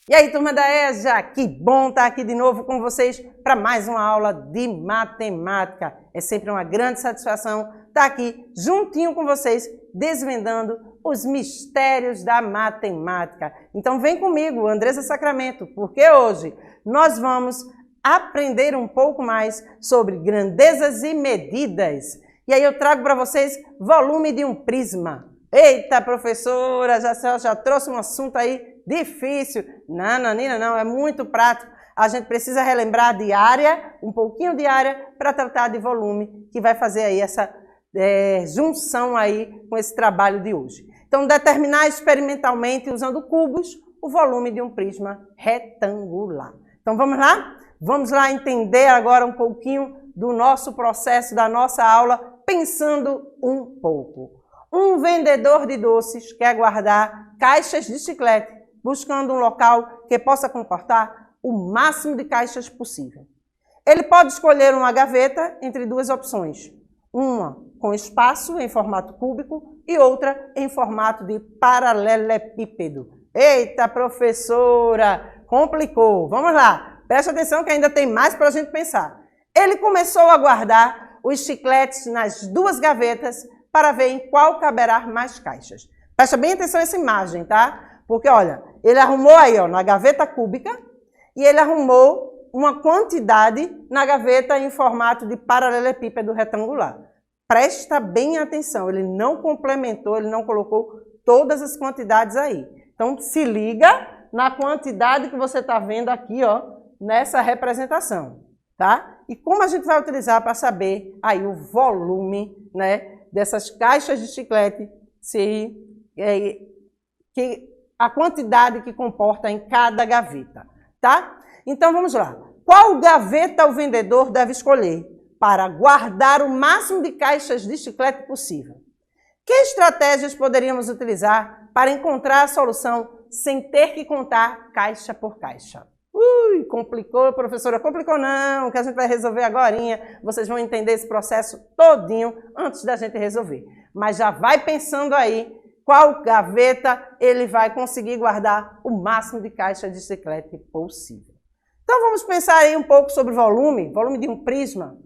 E aí, turma da EJA, que bom estar aqui de novo com vocês para mais uma aula de matemática. É sempre uma grande satisfação estar aqui juntinho com vocês, desvendando os mistérios da matemática. Então vem comigo, Andressa Sacramento, porque hoje nós vamos aprender um pouco mais sobre grandezas e medidas. E aí eu trago para vocês volume de um prisma. Eita, professora, já trouxe um assunto aí difícil. Não, é muito prático. A gente precisa relembrar de área, um pouquinho de área, para tratar de volume, que vai fazer aí essa junção aí com esse trabalho de hoje. Então, determinar experimentalmente, usando cubos, o volume de um prisma retangular. Então, vamos lá? Vamos lá entender agora um pouquinho do nosso processo, da nossa aula, pensando um pouco. Um vendedor de doces quer guardar caixas de chiclete, buscando um local que possa comportar o máximo de caixas possível. Ele pode escolher uma gaveta entre duas opções, uma com espaço em formato cúbico e outra em formato de paralelepípedo. Eita, professora, complicou. Vamos lá, preste atenção que ainda tem mais para a gente pensar. Ele começou a guardar os chicletes nas duas gavetas para ver em qual caberá mais caixas. Presta bem atenção nessa imagem, tá? Porque, olha, ele arrumou aí, ó, na gaveta cúbica e ele arrumou uma quantidade na gaveta em formato de paralelepípedo retangular. Presta bem atenção, ele não complementou, ele não colocou todas as quantidades aí. Então, se liga na quantidade que você está vendo aqui, ó, nessa representação, tá? E como a gente vai utilizar para saber aí o volume, né, dessas caixas de chiclete, que a quantidade que comporta em cada gaveta, tá? Então vamos lá. Qual gaveta o vendedor deve escolher para guardar o máximo de caixas de chiclete possível? Que estratégias poderíamos utilizar para encontrar a solução sem ter que contar caixa por caixa? Ui, complicou, professora? Complicou não, que a gente vai resolver agorinha. Vocês vão entender esse processo todinho antes da gente resolver. Mas já vai pensando aí qual gaveta ele vai conseguir guardar o máximo de caixa de chiclete possível. Então vamos pensar aí um pouco sobre volume de um prisma.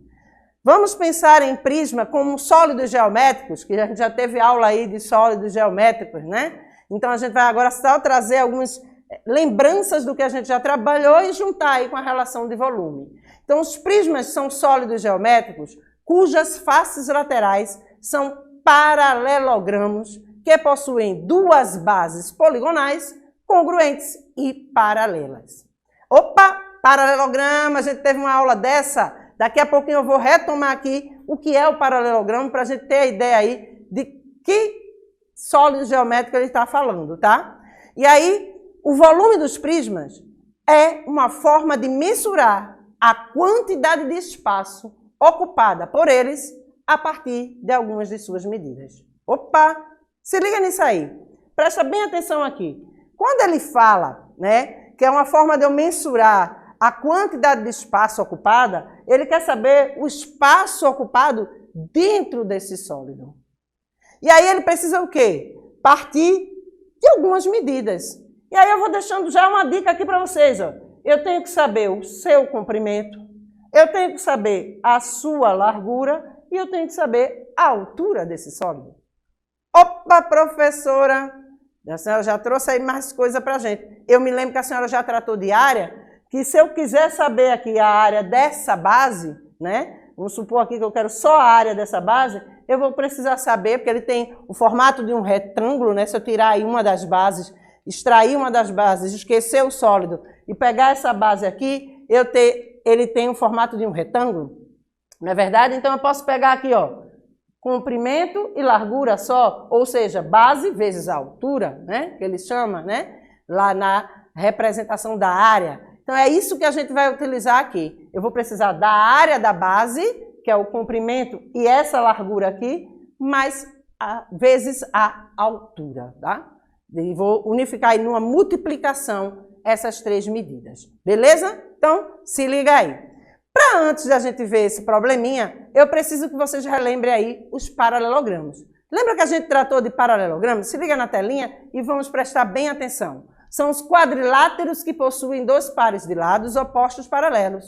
Vamos pensar em prisma como sólidos geométricos, que a gente já teve aula aí de sólidos geométricos, né? Então a gente vai agora só trazer algumas lembranças do que a gente já trabalhou e juntar aí com a relação de volume. Então, os prismas são sólidos geométricos cujas faces laterais são paralelogramos que possuem duas bases poligonais congruentes e paralelas. Opa, paralelogramo, a gente teve uma aula dessa. Daqui a pouquinho eu vou retomar aqui o que é o paralelogramo para a gente ter a ideia aí de que sólido geométrico ele está falando, tá? E aí, o volume dos prismas é uma forma de mensurar a quantidade de espaço ocupada por eles a partir de algumas de suas medidas. Opa! Se liga nisso aí. Presta bem atenção aqui. Quando ele fala, né, que é uma forma de eu mensurar a quantidade de espaço ocupada, ele quer saber o espaço ocupado dentro desse sólido. E aí ele precisa o quê? Partir de algumas medidas. E aí eu vou deixando já uma dica aqui para vocês. Ó. Eu tenho que saber o seu comprimento, eu tenho que saber a sua largura e eu tenho que saber a altura desse sólido. Opa, professora! A senhora já trouxe aí mais coisa para a gente. Eu me lembro que a senhora já tratou de área, que se eu quiser saber aqui a área dessa base, né? Vamos supor aqui que eu quero só a área dessa base, eu vou precisar saber, porque ele tem o formato de um retângulo, né? Se eu tirar aí uma das bases, extrair uma das bases, esquecer o sólido e pegar essa base aqui, ele tem o formato de um retângulo, não é verdade? Então eu posso pegar aqui, ó, comprimento e largura só, ou seja, base vezes a altura, né? Que ele chama, né? Lá na representação da área. Então é isso que a gente vai utilizar aqui. Eu vou precisar da área da base, que é o comprimento, e essa largura aqui, mais vezes a altura, tá? E vou unificar aí numa multiplicação essas três medidas. Beleza? Então, se liga aí. Para antes da gente ver esse probleminha, eu preciso que vocês relembrem aí os paralelogramos. Lembra que a gente tratou de paralelogramos? Se liga na telinha e vamos prestar bem atenção. são os quadriláteros que possuem dois pares de lados opostos paralelos.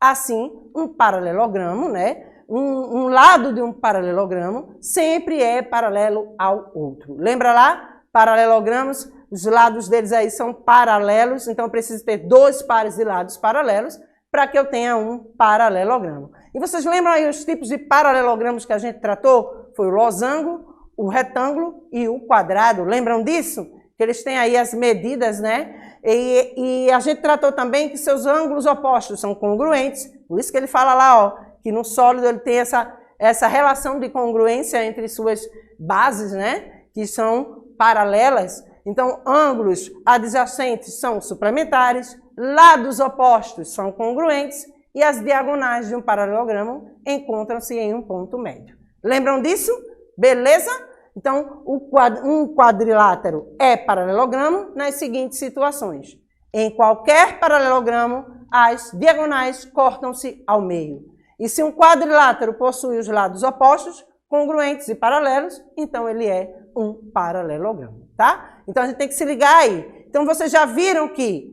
Assim, um paralelogramo, né? Um lado de um paralelogramo sempre é paralelo ao outro. Lembra lá? Paralelogramos, os lados deles aí são paralelos, então eu preciso ter dois pares de lados paralelos para que eu tenha um paralelogramo. E vocês lembram aí os tipos de paralelogramos que a gente tratou? Foi o losango, o retângulo e o quadrado. Lembram disso? Que eles têm aí as medidas, né? E a gente tratou também que seus ângulos opostos são congruentes, por isso que ele fala lá, ó, que no sólido ele tem essa relação de congruência entre suas bases, né? Que são paralelas. Então, ângulos adjacentes são suplementares, lados opostos são congruentes e as diagonais de um paralelogramo encontram-se em um ponto médio. Lembram disso? Beleza? Então, um quadrilátero é paralelogramo nas seguintes situações. Em qualquer paralelogramo, as diagonais cortam-se ao meio. E se um quadrilátero possui os lados opostos, congruentes e paralelos, então ele é um paralelogramo, tá? Então, a gente tem que se ligar aí. Então, vocês já viram que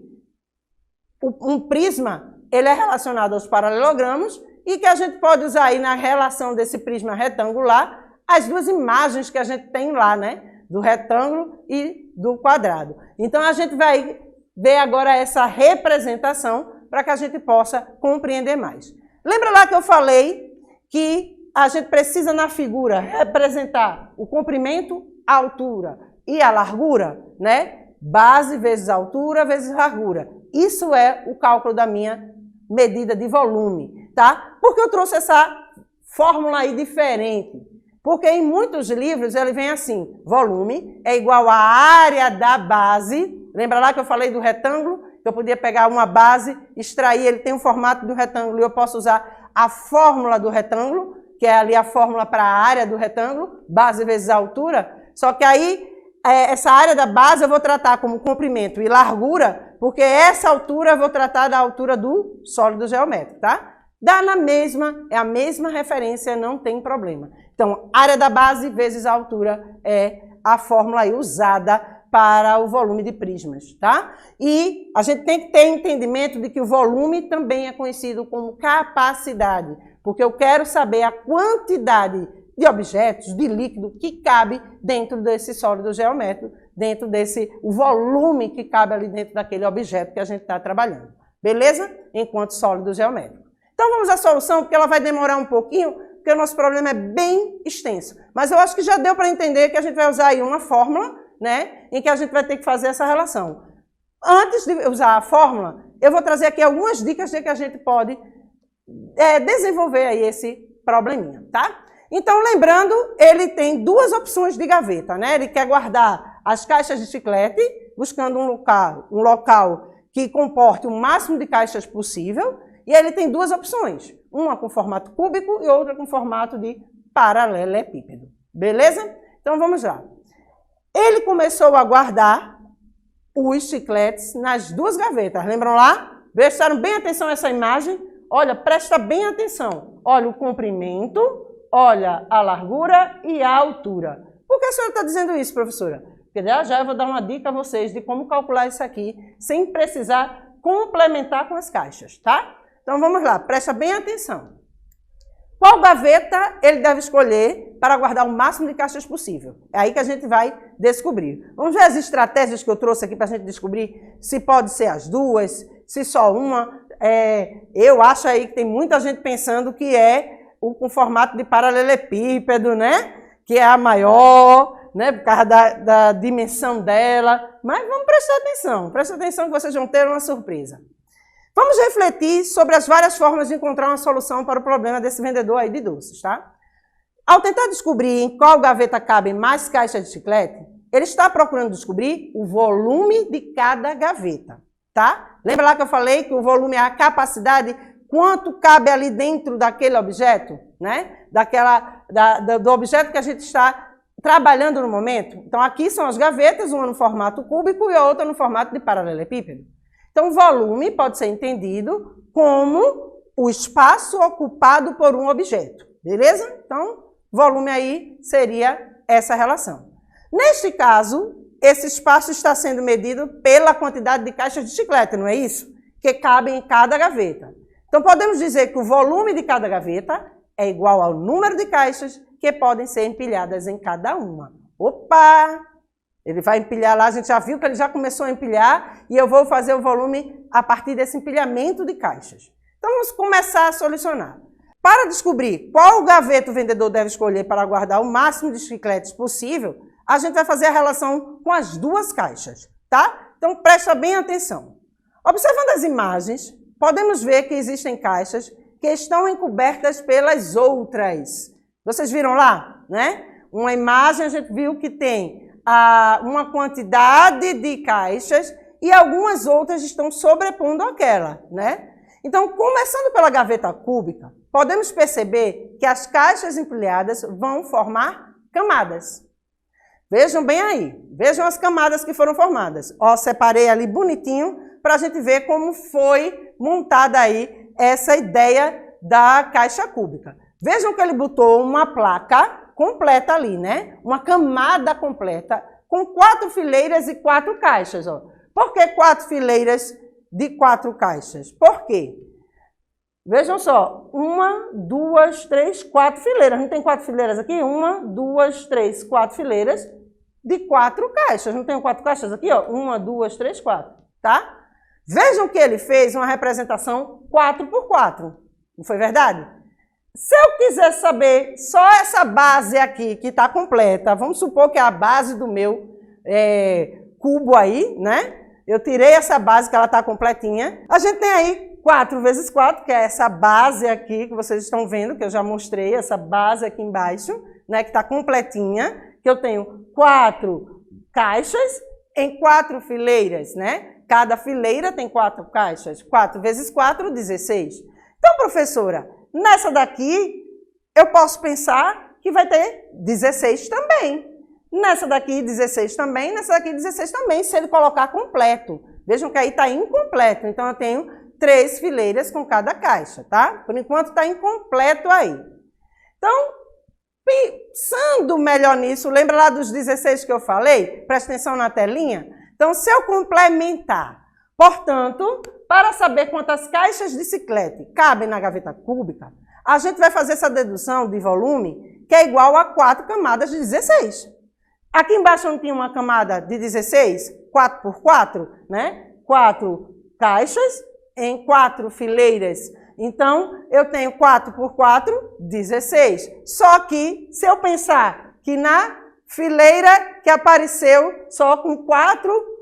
um prisma, ele é relacionado aos paralelogramos e que a gente pode usar aí na relação desse prisma retangular as duas imagens que a gente tem lá, né? Do retângulo e do quadrado. Então, a gente vai ver agora essa representação para que a gente possa compreender mais. Lembra lá que eu falei que a gente precisa na figura representar o comprimento, a altura e a largura, né? Base vezes altura vezes largura. Isso é o cálculo da minha medida de volume, tá? Porque eu trouxe essa fórmula aí diferente. Porque em muitos livros ele vem assim, volume é igual à área da base. Lembra lá que eu falei do retângulo? Que eu podia pegar uma base, extrair, ele tem o formato do retângulo e eu posso usar a fórmula do retângulo, que é ali a fórmula para a área do retângulo, base vezes altura. Só que aí, essa área da base eu vou tratar como comprimento e largura, porque essa altura eu vou tratar da altura do sólido geométrico, tá? Dá na mesma, é a mesma referência, não tem problema. Então, área da base vezes a altura é a fórmula aí usada para o volume de prismas, tá? E a gente tem que ter entendimento de que o volume também é conhecido como capacidade, porque eu quero saber a quantidade de objetos, de líquido que cabe dentro desse sólido geométrico, dentro desse, o volume que cabe ali dentro daquele objeto que a gente está trabalhando. Beleza? Enquanto sólido geométrico. Então vamos à solução, porque ela vai demorar um pouquinho, porque o nosso problema é bem extenso. Mas eu acho que já deu para entender que a gente vai usar aí uma fórmula, né, em que a gente vai ter que fazer essa relação. Antes de usar a fórmula, eu vou trazer aqui algumas dicas de que a gente pode desenvolver aí esse probleminha, tá? Então, lembrando, ele tem duas opções de gaveta, né? Ele quer guardar as caixas de chiclete, buscando um local que comporte o máximo de caixas possível, e ele tem duas opções, uma com formato cúbico e outra com formato de paralelepípedo. Beleza? Então, vamos lá. Ele começou a guardar os chicletes nas duas gavetas. Lembram lá? Prestaram bem atenção a essa imagem? Olha, presta bem atenção. Olha o comprimento, olha a largura e a altura. Por que a senhora está dizendo isso, professora? Porque já eu vou dar uma dica a vocês de como calcular isso aqui sem precisar complementar com as caixas, tá? Então, vamos lá. Presta bem atenção. Qual gaveta ele deve escolher para guardar o máximo de caixas possível? É aí que a gente vai descobrir. Vamos ver as estratégias que eu trouxe aqui para a gente descobrir se pode ser as duas, se só uma. Eu acho aí que tem muita gente pensando que é com formato de paralelepípedo, né? Que é a maior, né? Por causa da dimensão dela. Mas vamos prestar atenção. Presta atenção que vocês vão ter uma surpresa. Vamos refletir sobre as várias formas de encontrar uma solução para o problema desse vendedor aí de doces, tá? Ao tentar descobrir em qual gaveta cabem mais caixas de chiclete, ele está procurando descobrir o volume de cada gaveta, tá? Lembra lá que eu falei que o volume é a capacidade, quanto cabe ali dentro daquele objeto, né? Do objeto que a gente está trabalhando no momento. Então, aqui são as gavetas, uma no formato cúbico e a outra no formato de paralelepípedo. Então, o volume pode ser entendido como o espaço ocupado por um objeto, beleza? Então, volume aí seria essa relação. Neste caso, esse espaço está sendo medido pela quantidade de caixas de chiclete, não é isso? Que cabem em cada gaveta. Então, podemos dizer que o volume de cada gaveta é igual ao número de caixas que podem ser empilhadas em cada uma. Opa! Ele vai empilhar lá, a gente já viu que ele já começou a empilhar e eu vou fazer o volume a partir desse empilhamento de caixas. Então, vamos começar a solucionar. Para descobrir qual gaveta o vendedor deve escolher para guardar o máximo de chicletes possível, a gente vai fazer a relação com as duas caixas, tá? Então, presta bem atenção. Observando as imagens, podemos ver que existem caixas que estão encobertas pelas outras. Vocês viram lá, né? Uma imagem a gente viu que tem uma quantidade de caixas e algumas outras estão sobrepondo aquela, né? Então, começando pela gaveta cúbica, podemos perceber que as caixas empilhadas vão formar camadas. Vejam bem aí, vejam as camadas que foram formadas. Ó, separei ali bonitinho para a gente ver como foi montada aí essa ideia da caixa cúbica. Vejam que ele botou uma placa completa ali, né? Uma camada completa com 4 fileiras e 4 caixas. Ó. Por que 4 fileiras de 4 caixas? Por quê? Vejam só, 1, 2, 3, 4 fileiras. Não tem 4 fileiras aqui? 1, 2, 3, 4 fileiras de 4 caixas. Não tem 4 caixas aqui? Ó? 1, 2, 3, 4. Tá? Vejam que ele fez uma representação 4 por 4. Não foi verdade? Se eu quiser saber só essa base aqui que está completa, vamos supor que é a base do meu cubo aí, né? Eu tirei essa base que ela está completinha. A gente tem aí 4 vezes 4, que é essa base aqui que vocês estão vendo, que eu já mostrei, essa base aqui embaixo, né? Que está completinha, que eu tenho 4 caixas em 4 fileiras, né? Cada fileira tem 4 caixas. 4 vezes 4, 16. Então, professora, nessa daqui, eu posso pensar que vai ter 16 também. Nessa daqui, 16 também. Nessa daqui, 16 também, se ele colocar completo. Vejam que aí está incompleto. Então, eu tenho 3 fileiras com cada caixa, tá? Por enquanto, está incompleto aí. Então, pensando melhor nisso, lembra lá dos 16 que eu falei? Presta atenção na telinha. Então, se eu complementar, portanto, para saber quantas caixas de chiclete cabem na gaveta cúbica, a gente vai fazer essa dedução de volume que é igual a 4 camadas de 16. Aqui embaixo não tinha uma camada de 16, 4 por 4, né? 4 caixas em 4 fileiras. Então, eu tenho 4 por 4, 16. Só que, se eu pensar que na fileira que apareceu só com 4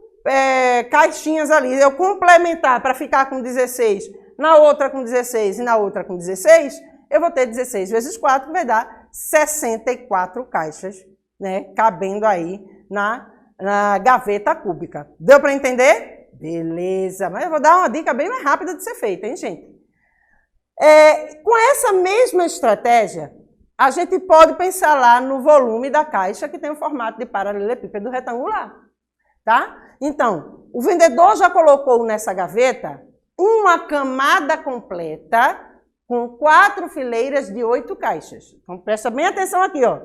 caixinhas ali, eu complementar para ficar com 16, na outra com 16 e na outra com 16, eu vou ter 16 vezes 4, que vai dar 64 caixas, né, cabendo aí na gaveta cúbica. Deu para entender? Beleza, mas eu vou dar uma dica bem mais rápida de ser feita, hein, gente? Com essa mesma estratégia, a gente pode pensar lá no volume da caixa que tem o formato de paralelepípedo retangular, tá? Então, o vendedor já colocou nessa gaveta uma camada completa com 4 fileiras de 8 caixas. Então, presta bem atenção aqui, ó.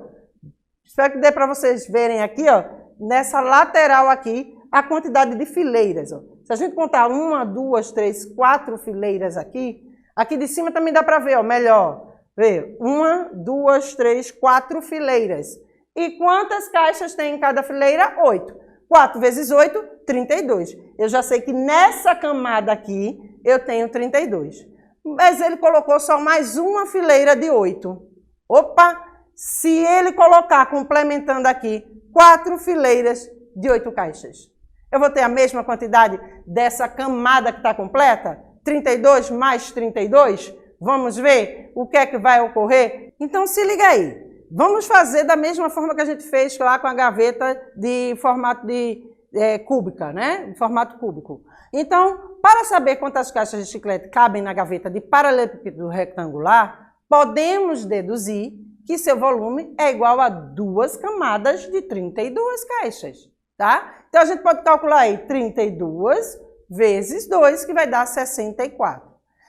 Espero que dê para vocês verem aqui, ó, nessa lateral aqui, a quantidade de fileiras, ó. Se a gente contar 1, 2, 3, 4 fileiras aqui, aqui de cima também dá para ver, ó, melhor. Vê, 1, 2, 3, 4 fileiras. E quantas caixas tem em cada fileira? 8. 4 vezes 8, 32. Eu já sei que nessa camada aqui eu tenho 32. Mas ele colocou só mais uma fileira de 8. Opa! Se ele colocar, complementando aqui, 4 fileiras de 8 caixas, eu vou ter a mesma quantidade dessa camada que está completa? 32 mais 32? Vamos ver o que é que vai ocorrer? Então, se liga aí. Vamos fazer da mesma forma que a gente fez lá com a gaveta de formato de cúbica, né? Formato cúbico. Então, para saber quantas caixas de chiclete cabem na gaveta de paralelepípedo retangular, podemos deduzir que seu volume é igual a 2 camadas de 32 caixas, tá? Então, a gente pode calcular aí 32 vezes 2, que vai dar 64.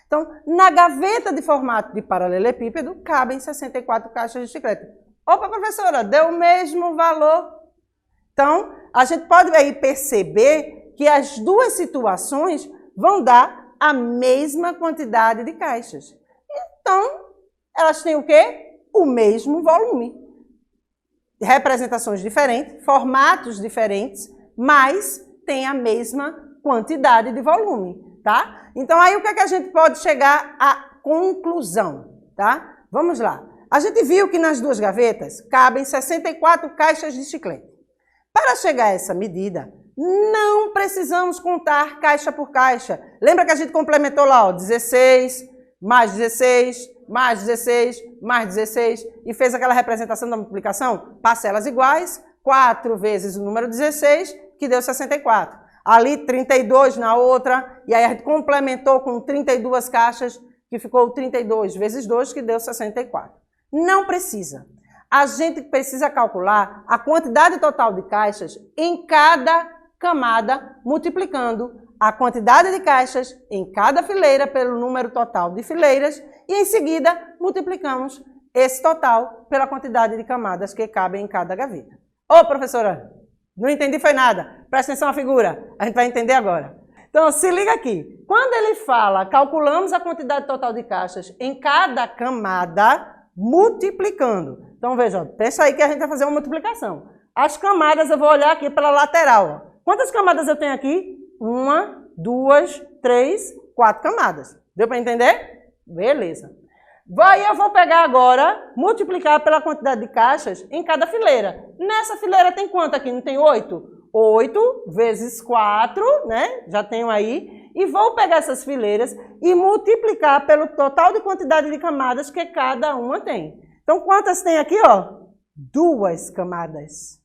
Então, na gaveta de formato de paralelepípedo, cabem 64 caixas de chiclete. Opa, professora, deu o mesmo valor. Então, a gente pode aí perceber que as duas situações vão dar a mesma quantidade de caixas. Então, elas têm o quê? O mesmo volume. Representações diferentes, formatos diferentes, mas tem a mesma quantidade de volume, tá? Então, aí o que é que a gente pode chegar à conclusão, tá? Vamos lá. A gente viu que nas duas gavetas cabem 64 caixas de chiclete. Para chegar a essa medida, não precisamos contar caixa por caixa. Lembra que a gente complementou lá, ó, 16, mais 16, mais 16, mais 16, e fez aquela representação da multiplicação? Parcelas iguais, 4 vezes o número 16, que deu 64. Ali 32 na outra, e aí a gente complementou com 32 caixas, que ficou 32 vezes 2, que deu 64. Não precisa. A gente precisa calcular a quantidade total de caixas em cada camada, multiplicando a quantidade de caixas em cada fileira pelo número total de fileiras e, em seguida, multiplicamos esse total pela quantidade de camadas que cabem em cada gaveta. Ô, professora, não entendi foi nada. Presta atenção à figura. A gente vai entender agora. Então, se liga aqui. Quando ele fala, calculamos a quantidade total de caixas em cada camada, multiplicando. Então, veja, pensa aí que a gente vai fazer uma multiplicação. As camadas, eu vou olhar aqui pela lateral. Ó. Quantas camadas eu tenho aqui? 1, 2, 3, 4 camadas. Deu para entender? Beleza. Aí eu vou pegar agora, multiplicar pela quantidade de caixas em cada fileira. Nessa fileira tem quanto aqui? Não tem 8? 8 vezes 4, né? Já tenho aí. E vou pegar essas fileiras e multiplicar pelo total de quantidade de camadas que cada uma tem. Então, quantas tem aqui, ó? 2 camadas.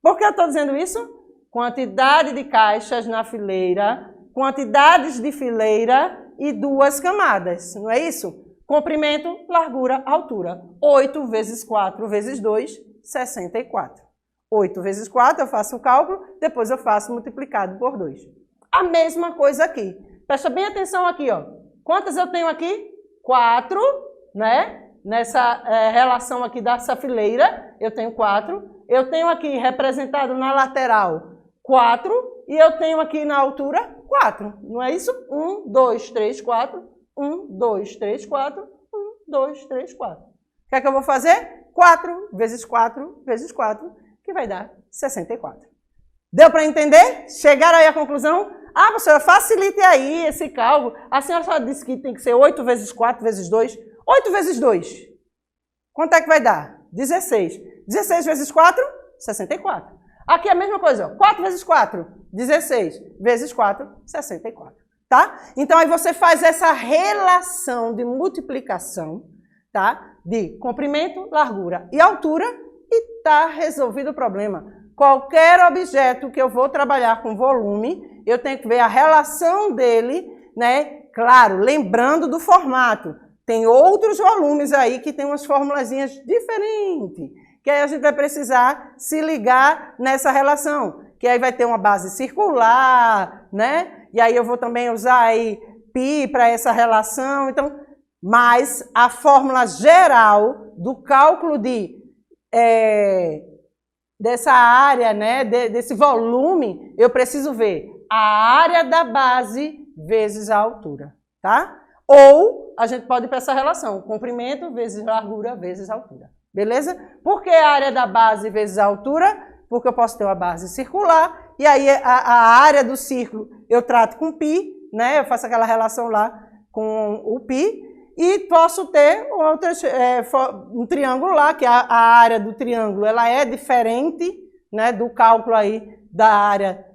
Por que eu estou dizendo isso? Quantidade de caixas na fileira, quantidades de fileira e 2 camadas, não é isso? Comprimento, largura, altura. 8 vezes 4 vezes 2, 64. 8 vezes 4, eu faço o cálculo, depois eu faço multiplicado por 2. A mesma coisa aqui. Presta bem atenção aqui, ó. Quantas eu tenho aqui? 4, né? Nessa relação aqui dessa fileira, eu tenho 4. Eu tenho aqui representado na lateral 4 e eu tenho aqui na altura 4. Não é isso? 1, 2, 3, 4. 1, 2, 3, 4. 1, 2, 3, 4. O que é que eu vou fazer? 4 vezes 4 vezes 4, que vai dar 64. Deu para entender? Chegaram aí à conclusão? Ah, professora, facilite aí esse cálculo. A senhora só disse que tem que ser 8 vezes 4 vezes 2. 8 vezes 2. Quanto é que vai dar? 16. 16 vezes 4, 64. Aqui é a mesma coisa, ó. 4 vezes 4, 16. Vezes 4, 64. Tá? Então, aí você faz essa relação de multiplicação, tá? De comprimento, largura e altura e tá resolvido o problema. Qualquer objeto que eu vou trabalhar com volume, eu tenho que ver a relação dele, né? Claro, lembrando do formato. Tem outros volumes aí que tem umas formulazinhas diferentes, que aí a gente vai precisar se ligar nessa relação, que aí vai ter uma base circular, né? E aí eu vou também usar aí π para essa relação, então, mas a fórmula geral do cálculo dessa área, né, desse volume, eu preciso ver a área da base vezes a altura, tá? Ou a gente pode ir para essa relação, comprimento vezes largura vezes altura, beleza? Por que a área da base vezes a altura? Porque eu posso ter uma base circular, e aí a área do círculo eu trato com π, né? Eu faço aquela relação lá com o π, e posso ter um triângulo lá, que a área do triângulo ela é diferente, né, do cálculo aí da área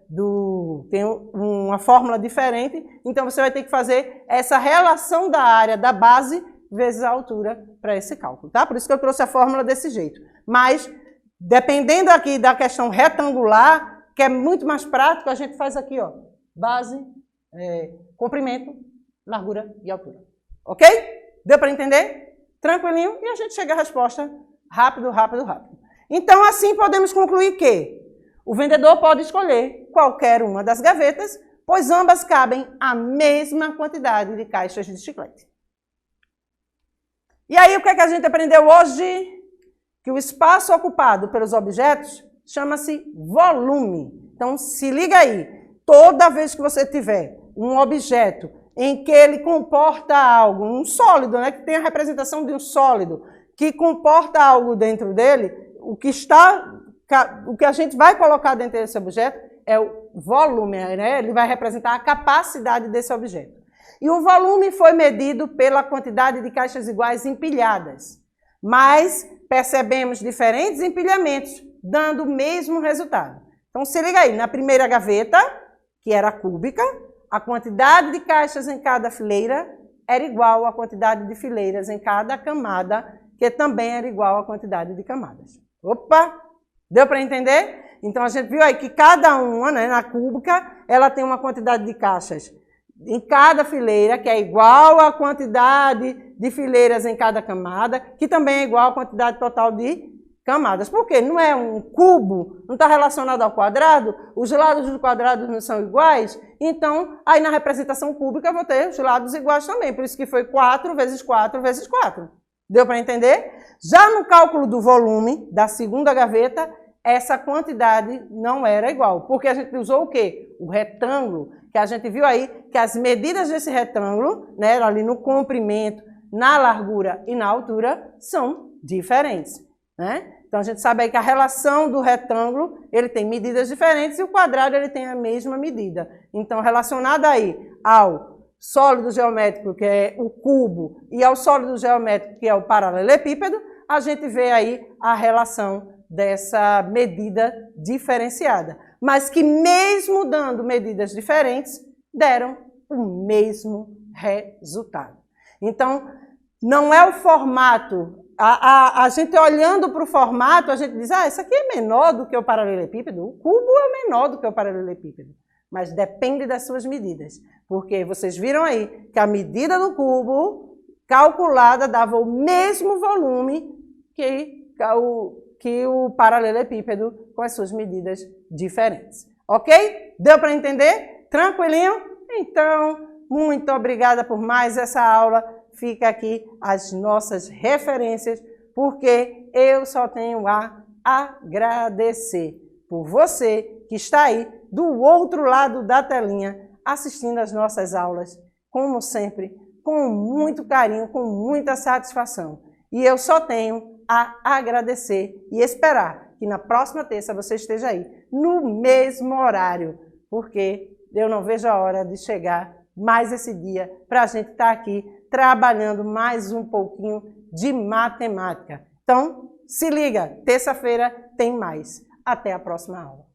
tem uma fórmula diferente, então você vai ter que fazer essa relação da área da base vezes a altura para esse cálculo, tá? Por isso que eu trouxe a fórmula desse jeito. Mas, dependendo aqui da questão retangular, que é muito mais prático, a gente faz aqui, ó, base, comprimento, largura e altura. Ok? Deu para entender? Tranquilinho? E a gente chega à resposta rápido, rápido, rápido. Então, assim podemos concluir que o vendedor pode escolher qualquer uma das gavetas, pois ambas cabem a mesma quantidade de caixas de chiclete. E aí, o que é que a gente aprendeu hoje? Que o espaço ocupado pelos objetos chama-se volume. Então, se liga aí, toda vez que você tiver um objeto em que ele comporta algo, um sólido, né, que tem a representação de um sólido, que comporta algo dentro dele, o que a gente vai colocar dentro desse objeto é o volume, né? Ele vai representar a capacidade desse objeto. E o volume foi medido pela quantidade de caixas iguais empilhadas, mas percebemos diferentes empilhamentos, dando o mesmo resultado. Então, se liga aí, na primeira gaveta, que era cúbica, a quantidade de caixas em cada fileira era igual à quantidade de fileiras em cada camada, que também era igual à quantidade de camadas. Opa! Deu para entender? Então, a gente viu aí que cada uma, né, na cúbica, ela tem uma quantidade de caixas em cada fileira, que é igual à quantidade de fileiras em cada camada, que também é igual à quantidade total de camadas. Por quê? Não é um cubo, não está relacionado ao quadrado, os lados do quadrado não são iguais, então, aí na representação cúbica eu vou ter os lados iguais também, por isso que foi 4 vezes 4 vezes 4. Deu para entender? Já no cálculo do volume da segunda gaveta, essa quantidade não era igual, porque a gente usou o quê? O retângulo, que a gente viu aí que as medidas desse retângulo, né, ali no comprimento, na largura e na altura, são diferentes, né? Então, a gente sabe aí que a relação do retângulo, ele tem medidas diferentes e o quadrado, ele tem a mesma medida. Então, relacionado aí ao sólido geométrico, que é o cubo, e ao sólido geométrico, que é o paralelepípedo, a gente vê aí a relação dessa medida diferenciada. Mas que mesmo dando medidas diferentes, deram o mesmo resultado. Então, não é o formato. A gente olhando para o formato, a gente diz, isso aqui é menor do que o paralelepípedo. O cubo é menor do que o paralelepípedo. Mas depende das suas medidas. Porque vocês viram aí que a medida do cubo calculada dava o mesmo volume que o paralelepípedo com as suas medidas diferentes. Ok? Deu para entender? Tranquilinho? Então, muito obrigada por mais essa aula. Fica aqui as nossas referências, porque eu só tenho a agradecer por você que está aí do outro lado da telinha assistindo as nossas aulas, como sempre, com muito carinho, com muita satisfação. E eu só tenho a agradecer e esperar que na próxima terça você esteja aí, no mesmo horário, porque eu não vejo a hora de chegar mais esse dia para a gente estar aqui trabalhando mais um pouquinho de matemática. Então, se liga, terça-feira tem mais. Até a próxima aula.